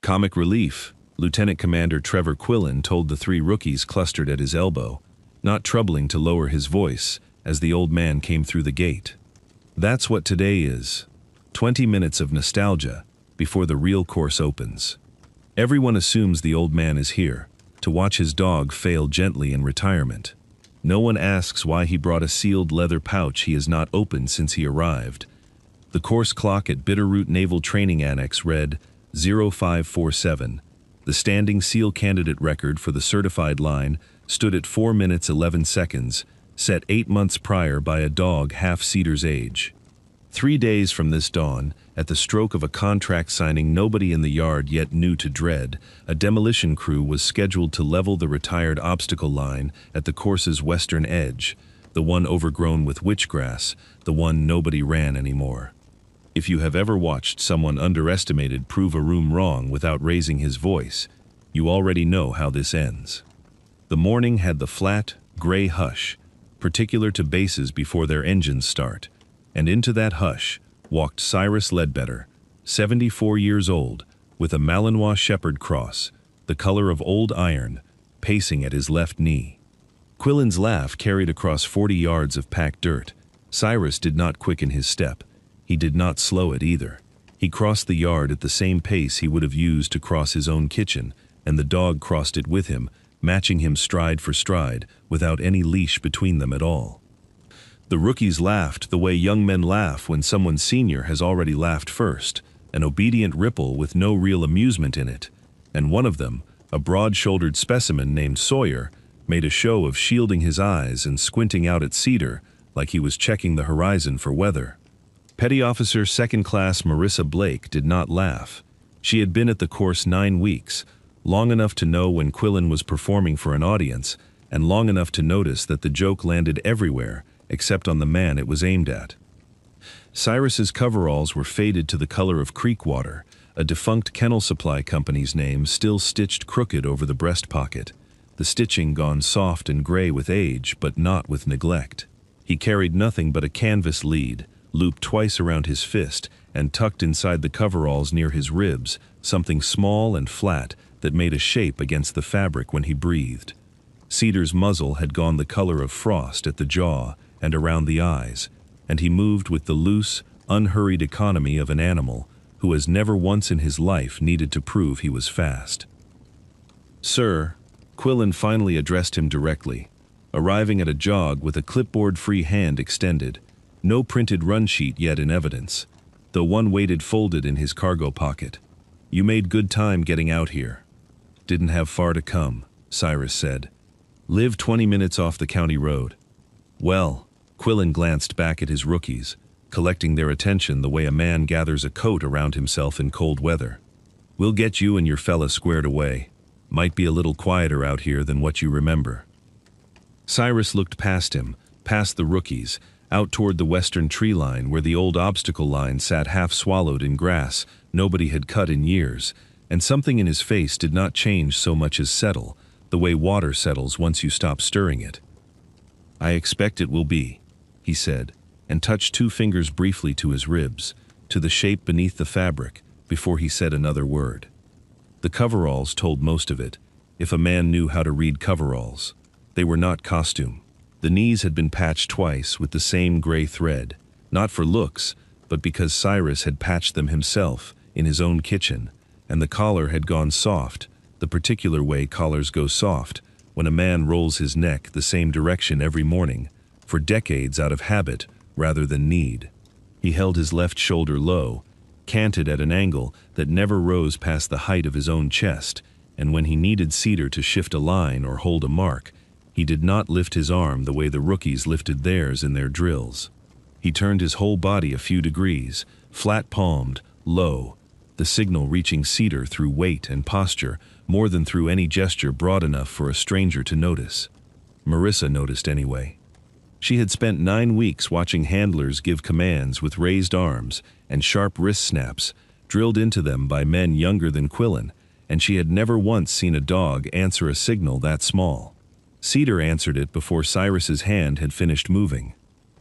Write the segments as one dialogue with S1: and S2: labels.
S1: Comic relief, Lieutenant Commander Trevor Quillen told the three rookies clustered at his elbow, not troubling to lower his voice as the old man came through the gate. That's what today is. 20 minutes of nostalgia before the real course opens. Everyone assumes the old man is here to watch his dog fail gently in retirement. No one asks why he brought a sealed leather pouch he has not opened since he arrived. The course clock at Bitterroot Naval Training Annex read 0547. The standing SEAL candidate record for the certified line stood at 4 minutes 11 seconds, set 8 months prior by a dog half Cedar's age. 3 days from this dawn, at the stroke of a contract signing nobody in the yard yet knew to dread, a demolition crew was scheduled to level the retired obstacle line at the course's western edge, the one overgrown with witchgrass, the one nobody ran anymore. If you have ever watched someone underestimated prove a room wrong without raising his voice, you already know how this ends. The morning had the flat, gray hush, particular to bases before their engines start, and into that hush walked Cyrus Ledbetter, 74 years old, with a Malinois shepherd cross, the color of old iron, pacing at his left knee. Quillen's laugh carried across 40 yards of packed dirt. Cyrus did not quicken his step. He did not slow it either. He crossed the yard at the same pace he would have used to cross his own kitchen, and the dog crossed it with him, matching him stride for stride, without any leash between them at all. The rookies laughed the way young men laugh when someone senior has already laughed first, an obedient ripple with no real amusement in it, and one of them, a broad-shouldered specimen named Sawyer, made a show of shielding his eyes and squinting out at Cedar like he was checking the horizon for weather. Petty Officer Second Class Marissa Blake did not laugh. She had been at the course 9 weeks, long enough to know when Quillen was performing for an audience, and long enough to notice that the joke landed everywhere except on the man it was aimed at. Cyrus's coveralls were faded to the color of creek water, a defunct kennel supply company's name still stitched crooked over the breast pocket, the stitching gone soft and gray with age but not with neglect. He carried nothing but a canvas lead, looped twice around his fist, and tucked inside the coveralls near his ribs, something small and flat that made a shape against the fabric when he breathed. Cedar's muzzle had gone the color of frost at the jaw and around the eyes, and he moved with the loose, unhurried economy of an animal who has never once in his life needed to prove he was fast. "Sir," Quillen finally addressed him directly, arriving at a jog with a clipboard-free hand extended, no printed run sheet yet in evidence, though one waited folded in his cargo pocket. "You made good time getting out here." "Didn't have far to come," Cyrus said. "Live 20 minutes off the county road." "Well," Quillen glanced back at his rookies, collecting their attention the way a man gathers a coat around himself in cold weather. "We'll get you and your fella squared away. Might be a little quieter out here than what you remember." Cyrus looked past him, past the rookies, out toward the western tree line where the old obstacle line sat half swallowed in grass nobody had cut in years, and something in his face did not change so much as settle, the way water settles once you stop stirring it. "I expect it will be," he said, and touched 2 fingers briefly to his ribs, to the shape beneath the fabric, before he said another word. The coveralls told most of it, if a man knew how to read coveralls. They were not costume. The knees had been patched twice with the same gray thread, not for looks, but because Cyrus had patched them himself in his own kitchen, and the collar had gone soft, the particular way collars go soft, when a man rolls his neck the same direction every morning, for decades out of habit rather than need. He held his left shoulder low, canted at an angle that never rose past the height of his own chest, and when he needed Cedar to shift a line or hold a mark, he did not lift his arm the way the rookies lifted theirs in their drills. He turned his whole body a few degrees, flat-palmed, low, the signal reaching Cedar through weight and posture more than through any gesture broad enough for a stranger to notice. Marissa noticed anyway. She had spent 9 weeks watching handlers give commands with raised arms and sharp wrist snaps, drilled into them by men younger than Quillen, and she had never once seen a dog answer a signal that small. Cedar answered it before Cyrus's hand had finished moving.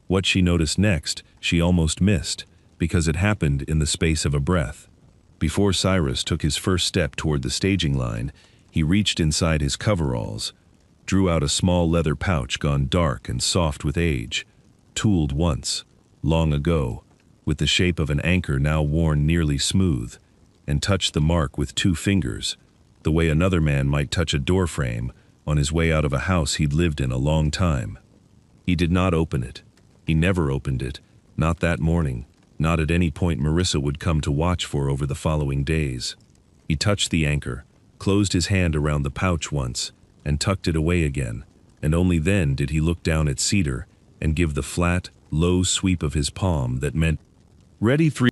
S1: What she noticed next, she almost missed, because it happened in the space of a breath. Before Cyrus took his first step toward the staging line, he reached inside his coveralls, drew out a small leather pouch gone dark and soft with age, tooled once, long ago, with the shape of an anchor now worn nearly smooth, and touched the mark with 2 fingers, the way another man might touch a doorframe on his way out of a house he'd lived in a long time. He did not open it. He never opened it, not that morning, not at any point Marissa would come to watch for over the following days. He touched the anchor, closed his hand around the pouch once, and tucked it away again, and only then did he look down at Cedar and give the flat, low sweep of his palm that meant, "Ready 3."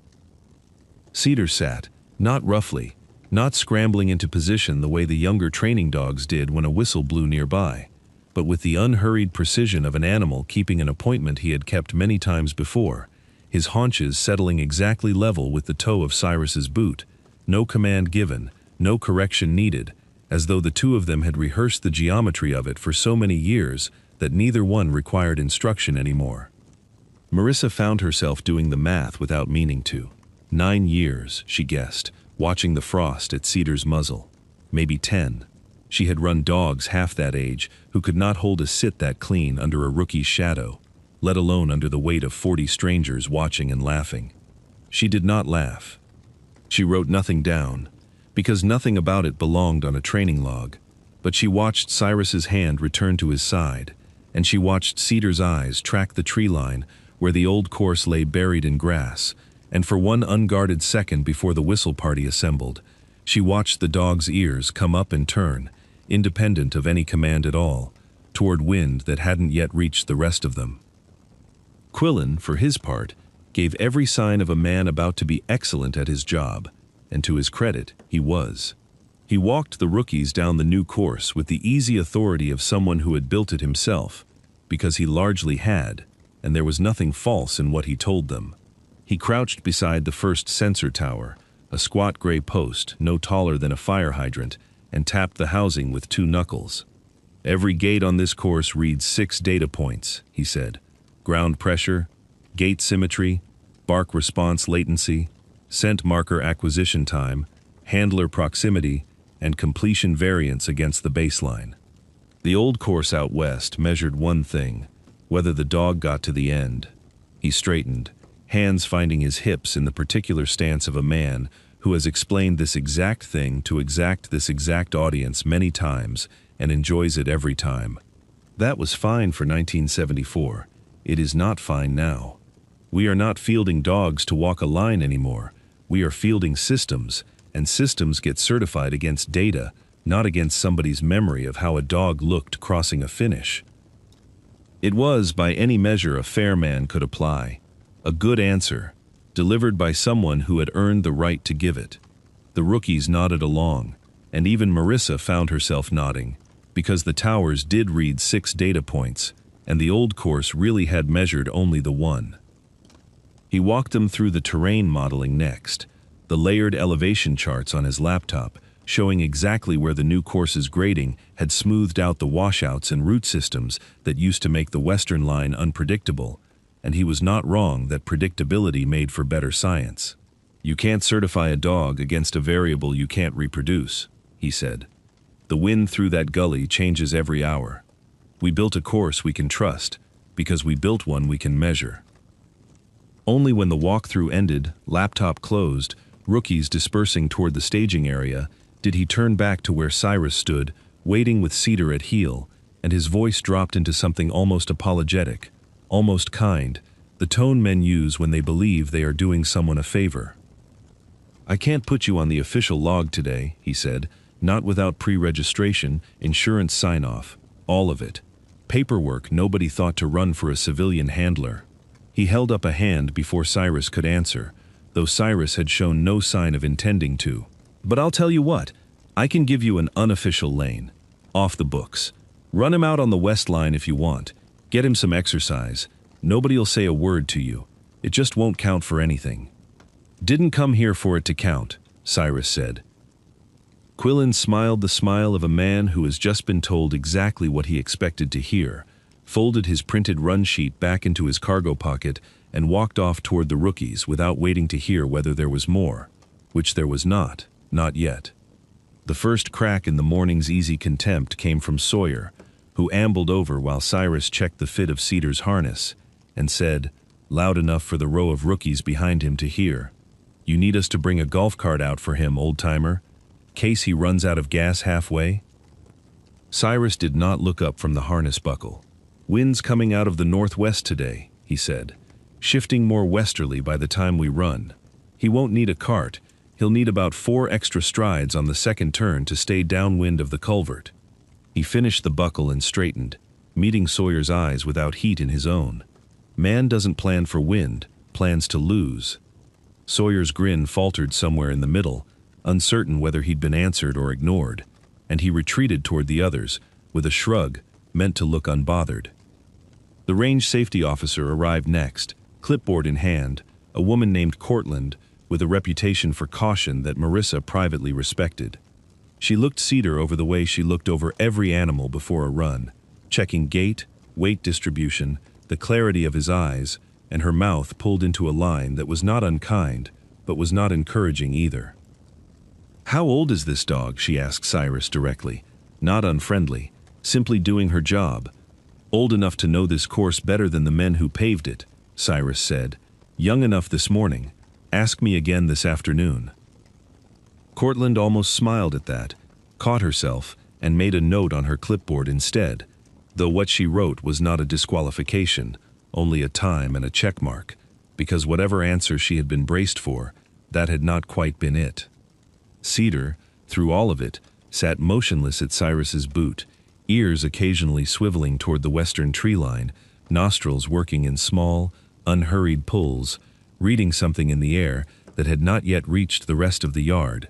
S1: Cedar sat, not roughly, not scrambling into position the way the younger training dogs did when a whistle blew nearby, but with the unhurried precision of an animal keeping an appointment he had kept many times before, his haunches settling exactly level with the toe of Cyrus's boot, no command given, no correction needed, as though the 2 of them had rehearsed the geometry of it for so many years that neither one required instruction anymore. Marissa found herself doing the math without meaning to. 9 years, she guessed, watching the frost at Cedar's muzzle. Maybe 10. She had run dogs half that age who could not hold a sit that clean under a rookie's shadow, let alone under the weight of 40 strangers watching and laughing. She did not laugh. She wrote nothing down, because nothing about it belonged on a training log, but she watched Cyrus's hand return to his side, and she watched Cedar's eyes track the tree line where the old course lay buried in grass, and for one unguarded second before the whistle party assembled, she watched the dog's ears come up and turn, independent of any command at all, toward wind that hadn't yet reached the rest of them. Quillen, for his part, gave every sign of a man about to be excellent at his job, and to his credit, he was. He walked the rookies down the new course with the easy authority of someone who had built it himself, because he largely had, and there was nothing false in what he told them. He crouched beside the first sensor tower, a squat gray post no taller than a fire hydrant, and tapped the housing with 2 knuckles. "Every gate on this course reads 6 data points," he said. "Ground pressure, gate symmetry, bark response latency, scent marker acquisition time, handler proximity, and completion variance against the baseline." The old course out west measured one thing: whether the dog got to the end. He straightened, hands finding his hips in the particular stance of a man who has explained this exact thing to this exact audience many times and enjoys it every time. That was fine for 1974. It is not fine now. We are not fielding dogs to walk a line anymore. We are fielding systems, and systems get certified against data, not against somebody's memory of how a dog looked crossing a finish. It was, by any measure a fair man could apply, a good answer, delivered by someone who had earned the right to give it. The rookies nodded along, and even Marissa found herself nodding, because the towers did read 6 data points, and the old course really had measured only the 1. He walked them through the terrain modeling next, the layered elevation charts on his laptop, showing exactly where the new course's grading had smoothed out the washouts and root systems that used to make the western line unpredictable, and he was not wrong that predictability made for better science. "You can't certify a dog against a variable you can't reproduce," he said. "The wind through that gully changes every hour. We built a course we can trust, because we built one we can measure." Only when the walkthrough ended, laptop closed, rookies dispersing toward the staging area, did he turn back to where Cyrus stood, waiting with Cedar at heel, and his voice dropped into something almost apologetic, almost kind, the tone men use when they believe they are doing someone a favor. "I can't put you on the official log today," he said, "not without pre-registration, insurance sign-off, all of it. Paperwork nobody thought to run for a civilian handler." He held up a hand before Cyrus could answer, though Cyrus had shown no sign of intending to. "But I'll tell you what, I can give you an unofficial lane. Off the books. Run him out on the west line if you want. Get him some exercise. Nobody'll say a word to you. It just won't count for anything." "Didn't come here for it to count," Cyrus said. Quillen smiled the smile of a man who has just been told exactly what he expected to hear, folded his printed run sheet back into his cargo pocket, and walked off toward the rookies without waiting to hear whether there was more. which there was not yet. The first crack in the morning's easy contempt came from Sawyer, who ambled over while Cyrus checked the fit of Cedar's harness, and said, loud enough for the row of rookies behind him to hear, "You need us to bring a golf cart out for him, old-timer, case he runs out of gas halfway?" Cyrus did not look up from the harness buckle. "Wind's coming out of the northwest today," he said, "shifting more westerly by the time we run. He won't need a cart. He'll need about 4 extra strides on the second turn to stay downwind of the culvert." He finished the buckle and straightened, meeting Sawyer's eyes without heat in his own. Man doesn't plan for wind, plans to lose. Sawyer's grin faltered somewhere in the middle, uncertain whether he'd been answered or ignored, and he retreated toward the others, with a shrug, meant to look unbothered. The range safety officer arrived next, clipboard in hand, a woman named Cortland, with a reputation for caution that Marissa privately respected. She looked Cedar over the way she looked over every animal before a run, checking gait, weight distribution, the clarity of his eyes, and her mouth pulled into a line that was not unkind, but was not encouraging either. "How old is this dog?" she asked Cyrus directly, not unfriendly, simply doing her job. "Old enough to know this course better than the men who paved it," Cyrus said. "Young enough this morning. Ask me again this afternoon." Cortland almost smiled at that, caught herself, and made a note on her clipboard instead, though what she wrote was not a disqualification, only a time and a check mark, because whatever answer she had been braced for, that had not quite been it. Cedar, through all of it, sat motionless at Cyrus's boot, ears occasionally swiveling toward the western tree line, nostrils working in small, unhurried pulls, reading something in the air that had not yet reached the rest of the yard.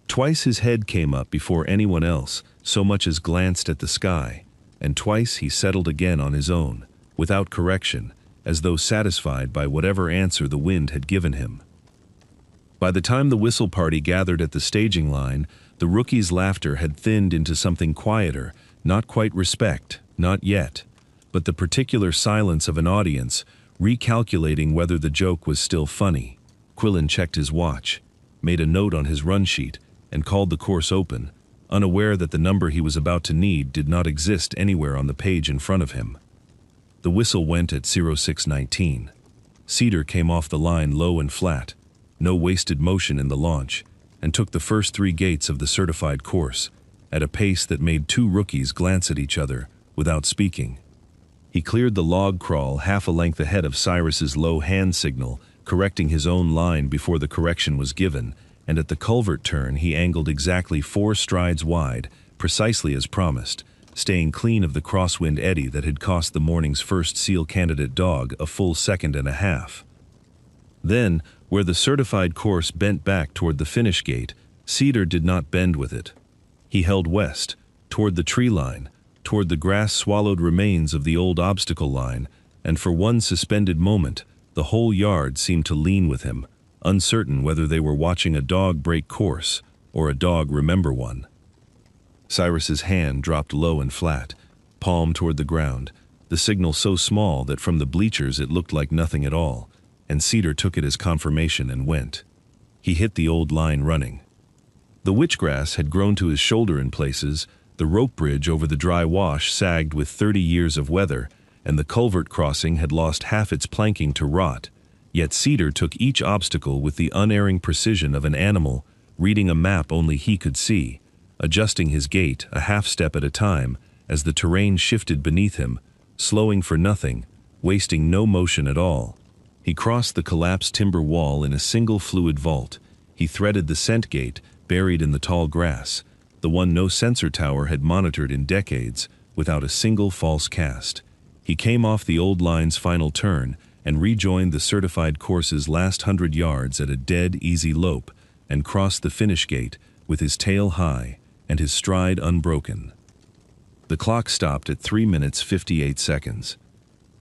S1: Twice his head came up before anyone else so much as glanced at the sky, and twice he settled again on his own, without correction, as though satisfied by whatever answer the wind had given him. By the time the whistle party gathered at the staging line, the rookies' laughter had thinned into something quieter, not quite respect, not yet, but the particular silence of an audience, recalculating whether the joke was still funny. Quillen checked his watch, made a note on his run sheet, and called the course open, unaware that the number he was about to need did not exist anywhere on the page in front of him. The whistle went at 06:19. Cedar came off the line low and flat, no wasted motion in the launch, and took the first 3 gates of the certified course, at a pace that made 2 rookies glance at each other, without speaking. He cleared the log crawl half a length ahead of Cyrus's low hand signal, correcting his own line before the correction was given, and at the culvert turn he angled exactly 4 strides wide, precisely as promised, staying clean of the crosswind eddy that had cost the morning's first SEAL candidate dog a full 1.5 seconds. Then, where the certified course bent back toward the finish gate, Cedar did not bend with it. He held west, toward the tree line, toward the grass-swallowed remains of the old obstacle line, and for one suspended moment, the whole yard seemed to lean with him, uncertain whether they were watching a dog break course or a dog remember one. Cyrus's hand dropped low and flat, palm toward the ground, the signal so small that from the bleachers it looked like nothing at all, and Cedar took it as confirmation and went. He hit the old line running. The witchgrass had grown to his shoulder in places, the rope bridge over the dry wash sagged with 30 years of weather, and the culvert crossing had lost half its planking to rot, yet Cedar took each obstacle with the unerring precision of an animal, reading a map only he could see, adjusting his gait a half step at a time as the terrain shifted beneath him, slowing for nothing, wasting no motion at all. He crossed the collapsed timber wall in a single fluid vault. He threaded the scent gate, buried in the tall grass, the one no sensor tower had monitored in decades, without a single false cast. He came off the old line's final turn and rejoined the certified course's last 100 yards at a dead, easy lope, and crossed the finish gate with his tail high and his stride unbroken. The clock stopped at 3 minutes 58 seconds.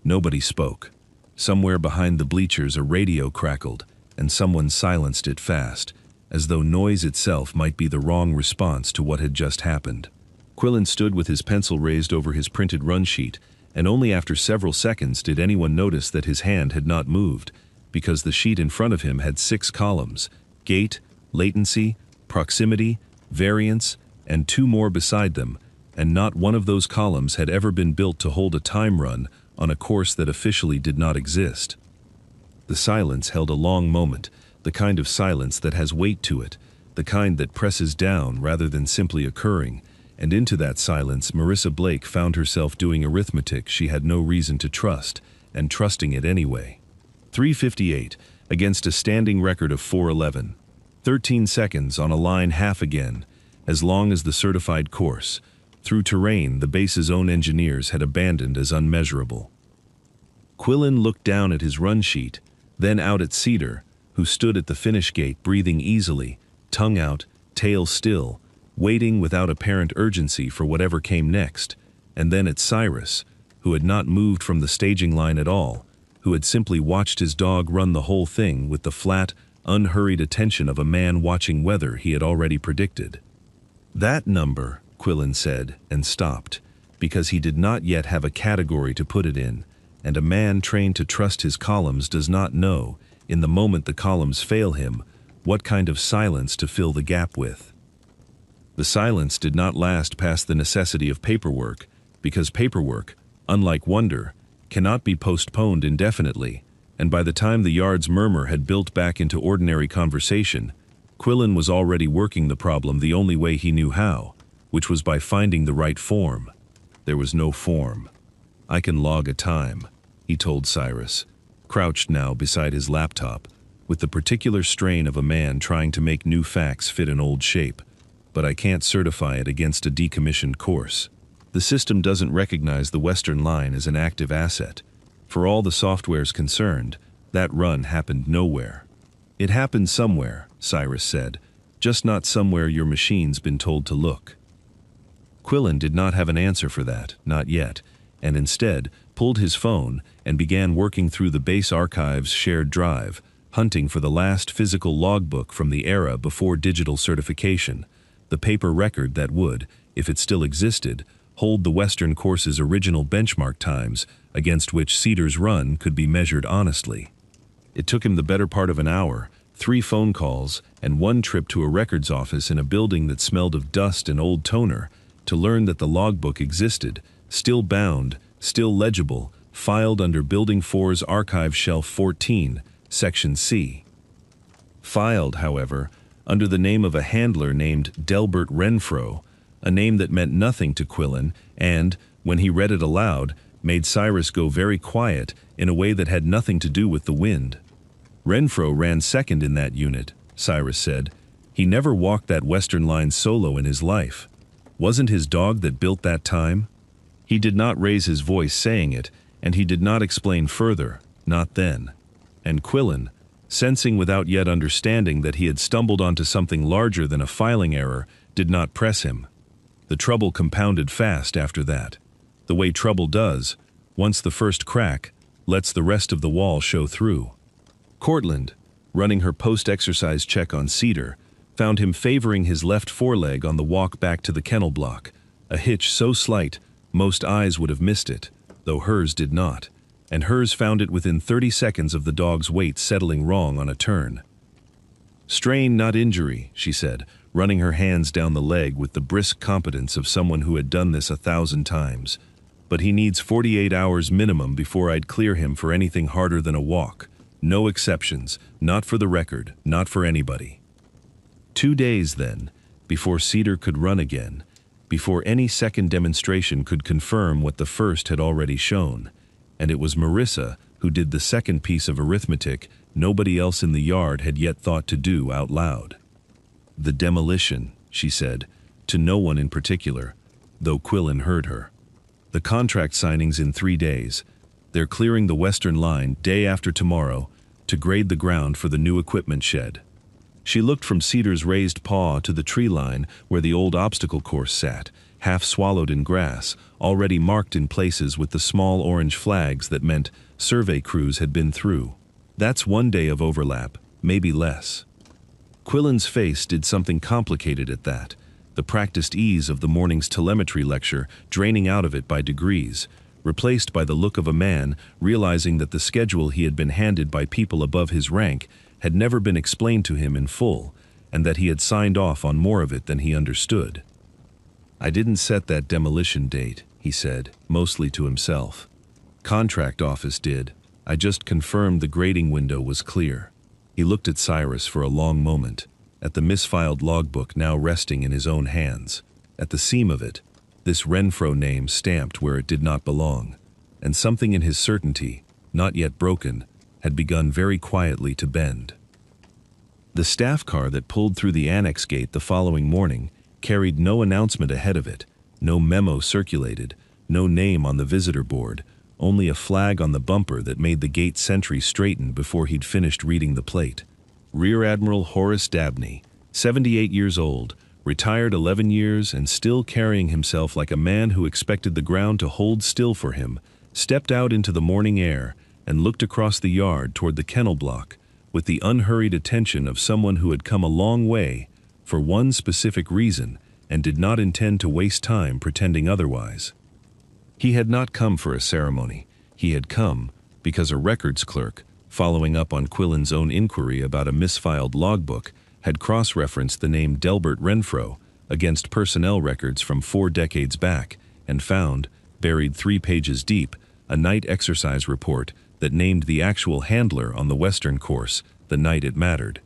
S1: Nobody spoke. Somewhere behind the bleachers a radio crackled, and someone silenced it fast, as though noise itself might be the wrong response to what had just happened. Quillen stood with his pencil raised over his printed run sheet, and only after several seconds did anyone notice that his hand had not moved, because the sheet in front of him had 6 columns: gait, latency, proximity, variance, and two more beside them, and not one of those columns had ever been built to hold a time run on a course that officially did not exist. The silence held a long moment, the kind of silence that has weight to it, the kind that presses down rather than simply occurring, and into that silence Marissa Blake found herself doing arithmetic she had no reason to trust, and trusting it anyway. 3:58, against a standing record of 4:11. 13 seconds on a line half again, as long as the certified course, through terrain the base's own engineers had abandoned as unmeasurable. Quillen looked down at his run sheet, then out at Cedar, who stood at the finish gate breathing easily, tongue out, tail still, waiting without apparent urgency for whatever came next, and then at Cyrus, who had not moved from the staging line at all, who had simply watched his dog run the whole thing with the flat, unhurried attention of a man watching weather he had already predicted. "That number," Quillen said, and stopped, because he did not yet have a category to put it in, and a man trained to trust his columns does not know, in the moment the columns fail him, what kind of silence to fill the gap with. The silence did not last past the necessity of paperwork, because paperwork, unlike wonder, cannot be postponed indefinitely, and by the time the yard's murmur had built back into ordinary conversation, Quillen was already working the problem the only way he knew how, which was by finding the right form. There was no form. "I can log a time," he told Cyrus, crouched now beside his laptop, with the particular strain of a man trying to make new facts fit an old shape, "but I can't certify it against a decommissioned course. The system doesn't recognize the Western Line as an active asset. For all the software's concerned, that run happened nowhere." "It happened somewhere," Cyrus said, "just not somewhere your machine's been told to look." Quillen did not have an answer for that, not yet, and instead pulled his phone and began working through the base archive's shared drive, hunting for the last physical logbook from the era before digital certification, the paper record that would, if it still existed, hold the Western course's original benchmark times against which Cedar's run could be measured honestly. It took him the better part of an hour, 3 phone calls, and 1 trip to a records office in a building that smelled of dust and old toner to learn that the logbook existed, still bound, still legible, filed under Building 4's Archive Shelf 14, Section C. Filed, however, under the name of a handler named Delbert Renfro, a name that meant nothing to Quillen and, when he read it aloud, made Cyrus go very quiet in a way that had nothing to do with the wind. Renfro ran second in that unit, Cyrus said. He never walked that Western Line solo in his life. Wasn't his dog that built that time? He did not raise his voice saying it, and he did not explain further, not then. And Quillen, sensing without yet understanding that he had stumbled onto something larger than a filing error, did not press him. The trouble compounded fast after that. The way trouble does, once the first crack, lets the rest of the wall show through. Cortland, running her post-exercise check on Cedar, found him favoring his left foreleg on the walk back to the kennel block, a hitch so slight most eyes would have missed it, though hers did not, and hers found it within 30 seconds of the dog's weight settling wrong on a turn. "Strain, not injury," she said, running her hands down the leg with the brisk competence of someone who had done this 1,000 times. "But he needs 48 hours minimum before I'd clear him for anything harder than a walk. No exceptions, not for the record, not for anybody." 2 days, then, before Cedar could run again, before any second demonstration could confirm what the first had already shown, and it was Marissa who did the second piece of arithmetic nobody else in the yard had yet thought to do out loud. "The demolition," she said, to no one in particular, though Quillen heard her. "The contract signing's in 3 days. They're clearing the Western Line day after tomorrow to grade the ground for the new equipment shed." She looked from Cedar's raised paw to the tree line where the old obstacle course sat, half swallowed in grass, already marked in places with the small orange flags that meant survey crews had been through. "That's 1 day of overlap, maybe less." Quillen's face did something complicated at that, the practiced ease of the morning's telemetry lecture draining out of it by degrees, replaced by the look of a man realizing that the schedule he had been handed by people above his rank had never been explained to him in full, and that he had signed off on more of it than he understood. "I didn't set that demolition date," he said, mostly to himself. "Contract office did. I just confirmed the grading window was clear." He looked at Cyrus for a long moment, at the misfiled logbook now resting in his own hands. At the seam of it, this Renfro name stamped where it did not belong, and something in his certainty, not yet broken, had begun very quietly to bend. The staff car that pulled through the annex gate the following morning carried no announcement ahead of it, no memo circulated, no name on the visitor board, only a flag on the bumper that made the gate sentry straighten before he'd finished reading the plate. Rear Admiral Horace Dabney, 78 years old, retired 11 years and still carrying himself like a man who expected the ground to hold still for him, stepped out into the morning air and looked across the yard toward the kennel block with the unhurried attention of someone who had come a long way for one specific reason and did not intend to waste time pretending otherwise. He had not come for a ceremony. He had come because a records clerk, following up on Quillen's own inquiry about a misfiled logbook, had cross-referenced the name Delbert Renfro against personnel records from 4 decades back and found, buried 3 pages deep, a night exercise report that named the actual handler on the western course the night it mattered.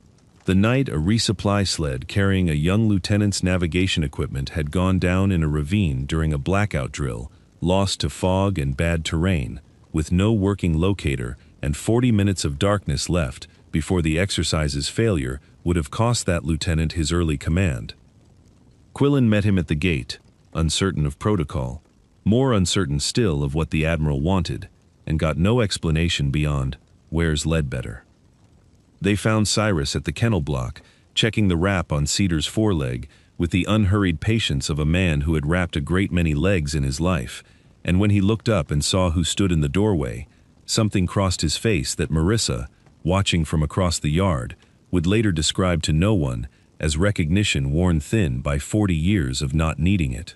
S1: The night a resupply sled carrying a young lieutenant's navigation equipment had gone down in a ravine during a blackout drill, lost to fog and bad terrain, with no working locator and 40 minutes of darkness left before the exercise's failure would have cost that lieutenant his early command. Quillen met him at the gate, uncertain of protocol, more uncertain still of what the admiral wanted, and got no explanation beyond, "Where's Ledbetter?" They found Cyrus at the kennel block, checking the wrap on Cedar's foreleg with the unhurried patience of a man who had wrapped a great many legs in his life, and when he looked up and saw who stood in the doorway, something crossed his face that Marissa, watching from across the yard, would later describe to no one as recognition worn thin by 40 years of not needing it.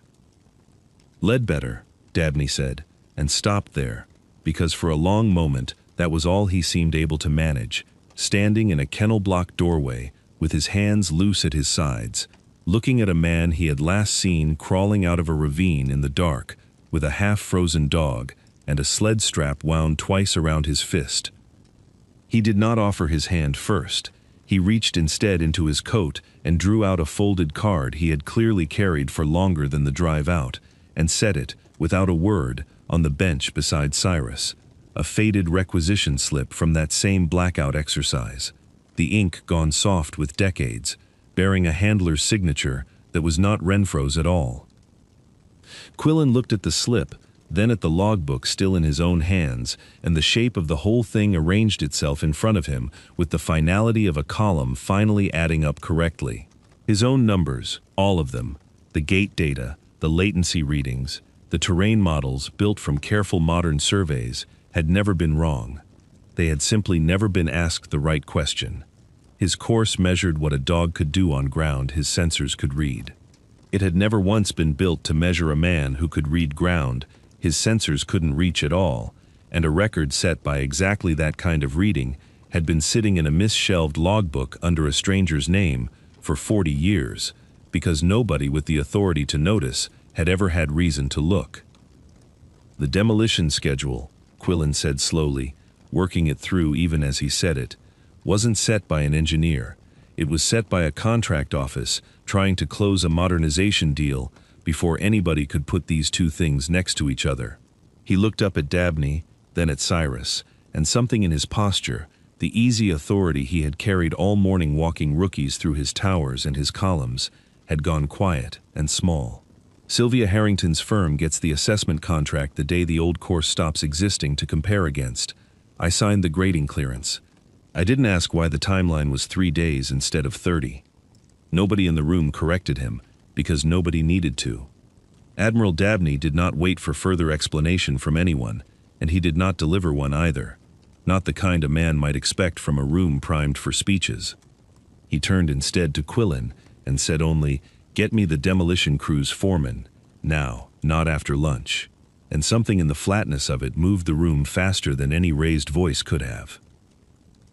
S1: "Ledbetter," Dabney said, and stopped there, because for a long moment that was all he seemed able to manage, standing in a kennel block doorway with his hands loose at his sides, looking at a man he had last seen crawling out of a ravine in the dark with a half-frozen dog and a sled strap wound twice around his fist. He did not offer his hand first. He reached instead into his coat and drew out a folded card he had clearly carried for longer than the drive out, and set it, without a word, on the bench beside Cyrus, a faded requisition slip from that same blackout exercise, the ink gone soft with decades, bearing a handler's signature that was not Renfro's at all. Quillen looked at the slip, then at the logbook still in his own hands, and the shape of the whole thing arranged itself in front of him with the finality of a column finally adding up correctly. His own numbers, all of them, the gate data, the latency readings, the terrain models built from careful modern surveys, had never been wrong. They had simply never been asked the right question. His course measured what a dog could do on ground his sensors could read. It had never once been built to measure a man who could read ground his sensors couldn't reach at all, and a record set by exactly that kind of reading had been sitting in a misshelved logbook under a stranger's name for 40 years, because nobody with the authority to notice had ever had reason to look. The demolition schedule, Quillen said slowly, working it through even as he said it, wasn't set by an engineer. It was set by a contract office trying to close a modernization deal before anybody could put these two things next to each other. He looked up at Dabney, then at Cyrus, and something in his posture, the easy authority he had carried all morning walking rookies through his towers and his columns, had gone quiet and small. Sylvia Harrington's firm gets the assessment contract the day the old course stops existing to compare against. I signed the grading clearance. I didn't ask why the timeline was 3 days instead of 30. Nobody in the room corrected him, because nobody needed to. Admiral Dabney did not wait for further explanation from anyone, and he did not deliver one either, not the kind a man might expect from a room primed for speeches. He turned instead to Quillen and said only, "Get me the demolition crew's foreman, now, not after lunch," and something in the flatness of it moved the room faster than any raised voice could have.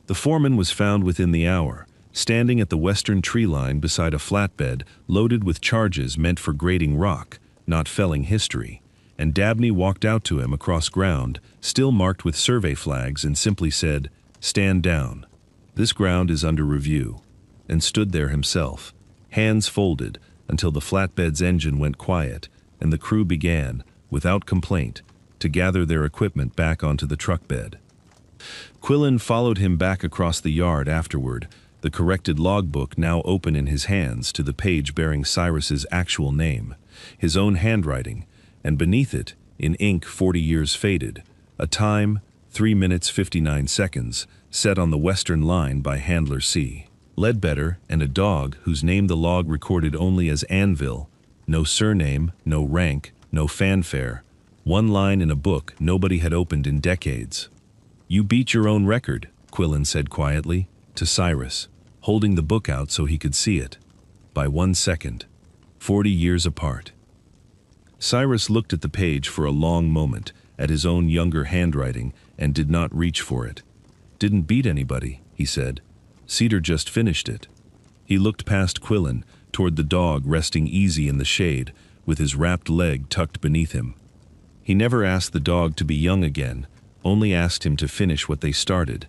S1: The foreman was found within the hour, standing at the western tree line beside a flatbed loaded with charges meant for grading rock, not felling history, and Dabney walked out to him across ground, still marked with survey flags, and simply said, "Stand down. This ground is under review," and stood there himself, hands folded, until the flatbed's engine went quiet, and the crew began, without complaint, to gather their equipment back onto the truck bed. Quillen followed him back across the yard afterward, the corrected logbook now open in his hands to the page bearing Cyrus's actual name, his own handwriting, and beneath it, in ink 40 years faded, a time, 3 minutes 59 seconds, set on the western line by Handler C. Ledbetter, and a dog whose name the log recorded only as Anvil, no surname, no rank, no fanfare, one line in a book nobody had opened in decades. "You beat your own record," Quillen said quietly, to Cyrus, holding the book out so he could see it. "By 1 second. 40 years apart." Cyrus looked at the page for a long moment, at his own younger handwriting, and did not reach for it. "Didn't beat anybody," he said. "Cedar just finished it." He looked past Quillen, toward the dog resting easy in the shade, with his wrapped leg tucked beneath him. He never asked the dog to be young again, only asked him to finish what they started.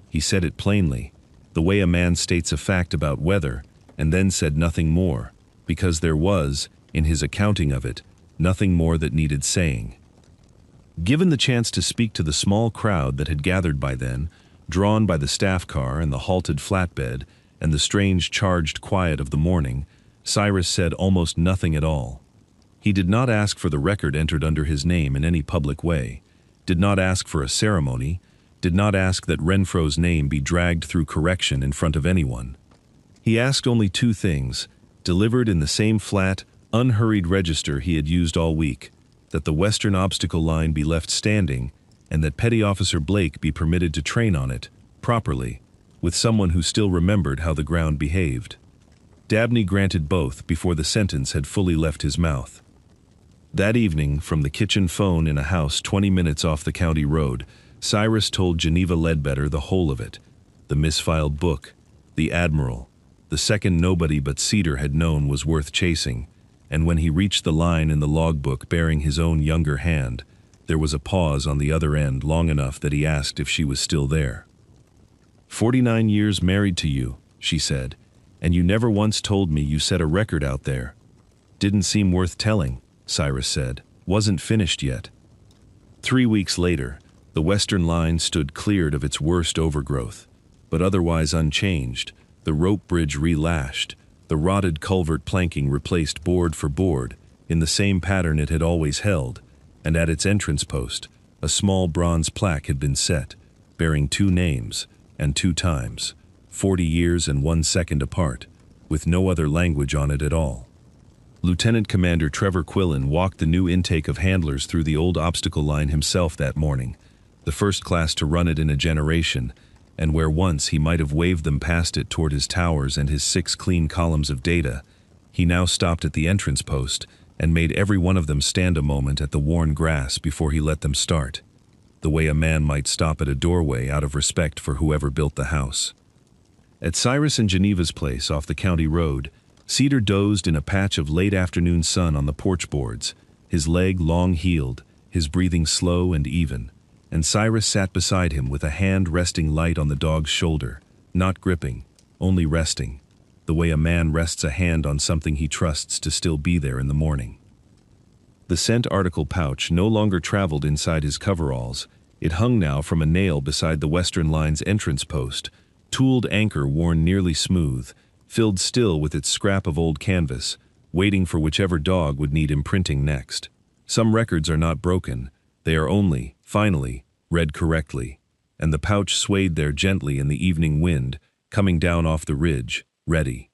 S1: He said it plainly, the way a man states a fact about weather, and then said nothing more, because there was, in his accounting of it, nothing more that needed saying. Given the chance to speak to the small crowd that had gathered by then, drawn by the staff car and the halted flatbed and the strange charged quiet of the morning, Cyrus said almost nothing at all. He did not ask for the record entered under his name in any public way, did not ask for a ceremony, did not ask that Renfro's name be dragged through correction in front of anyone. He asked only 2 things, delivered in the same flat, unhurried register he had used all week, that the western obstacle line be left standing, and that Petty Officer Blake be permitted to train on it, properly, with someone who still remembered how the ground behaved. Dabney granted both before the sentence had fully left his mouth. That evening, from the kitchen phone in a house 20 minutes off the county road, Cyrus told Geneva Ledbetter the whole of it, the misfiled book, the Admiral, the second nobody but Cedar had known was worth chasing, and when he reached the line in the logbook bearing his own younger hand, there was a pause on the other end long enough that he asked if she was still there. 49 years married to you," she said, "and you never once told me you set a record out there." "Didn't seem worth telling," Cyrus said. "Wasn't finished yet." 3 weeks later, the western line stood cleared of its worst overgrowth, but otherwise unchanged, the rope bridge relashed, the rotted culvert planking replaced board for board, in the same pattern it had always held, and at its entrance post, a small bronze plaque had been set, bearing 2 names, and 2 times, 40 years and 1 second apart, with no other language on it at all. Lieutenant Commander Trevor Quillen walked the new intake of handlers through the old obstacle line himself that morning, the first class to run it in a generation, and where once he might have waved them past it toward his towers and his 6 clean columns of data, he now stopped at the entrance post and made every one of them stand a moment at the worn grass before he let them start, the way a man might stop at a doorway out of respect for whoever built the house. At Cyrus and Geneva's place off the county road, Cedar dozed in a patch of late afternoon sun on the porch boards, his leg long-heeled, his breathing slow and even, and Cyrus sat beside him with a hand resting light on the dog's shoulder, not gripping, only resting, the way a man rests a hand on something he trusts to still be there in the morning. The scent article pouch no longer traveled inside his coveralls. It hung now from a nail beside the western line's entrance post, tooled anchor worn nearly smooth, filled still with its scrap of old canvas, waiting for whichever dog would need imprinting next. Some records are not broken, they are only, finally, read correctly, and the pouch swayed there gently in the evening wind, coming down off the ridge, ready.